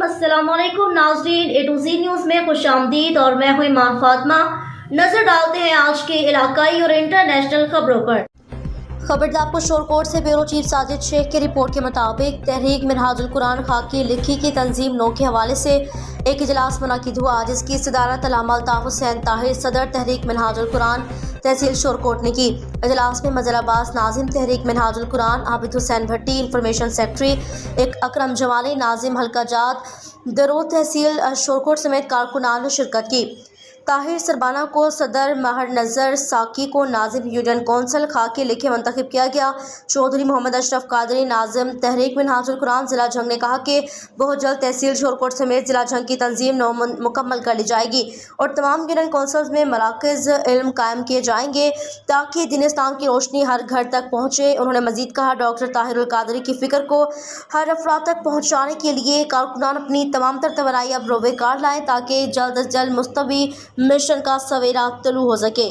अस्सलाम वालेकुम नाज़रीन, ए टू ज़ी न्यूज़ में खुशामदीद और मैं हूं ईमान फातिमा। नजर डालते हैं आज के इलाकाई और इंटरनेशनल खबरों पर। खबरदार शोरकोट से ब्यूरो चीफ साजिद शेख की रिपोर्ट के मुताबिक तहरीक मिनहाजुल कुरान खाकी लिखी की तंजीम नौ के हवाले से एक इजलास मुनक़िद हुआ, जिसकी सदारत अल्लामा अल्ताफ़ हुसैन ताहिर सदर तहरीक मिनहाजुल कुरान तहसील शोरकोट ने की। इजलास में मज़र अब्बास नाजिम तहरीक मिनहाजुल कुरान, आबिद हुसैन भट्टी इंफॉर्मेशन सेक्रेटरी, एक अकरम जमाली नाजिम हल्का जात दरोद तहसील शोरकोट समेत कारकुनान ने शिरकत की। ताहिर सरबाना को सदर, महर नज़र साकी को नाजिम यूनियन कौंसिल खाकी लिखे मुंतखब किया गया। चौधरी मोहम्मद अशरफ कादरी नाजिम तहरीक मिनहाजुल कुरान ज़िला जंग ने कहा कि बहुत जल्द तहसील शोरकोट समेत ज़िला जंग की तंजीम मुकम्मल कर ली जाएगी और तमाम यूनियन कौंसिल्स में मराकज़ इल्म कायम किए जाएंगे ताकि दीन इस्लाम की रोशनी हर घर तक पहुँचे। उन्होंने मज़ीद कहा, डॉक्टर ताहिरुल कादरी की फ़िक्र को हर अफराद तक पहुँचाने के लिए कारकुनान अपनी तमाम तर तवानाई अब रोवे कार लाएँ ताकि जल्द अज जल्द मुस्तवी मिशन का सवेरा तुलू हो सके।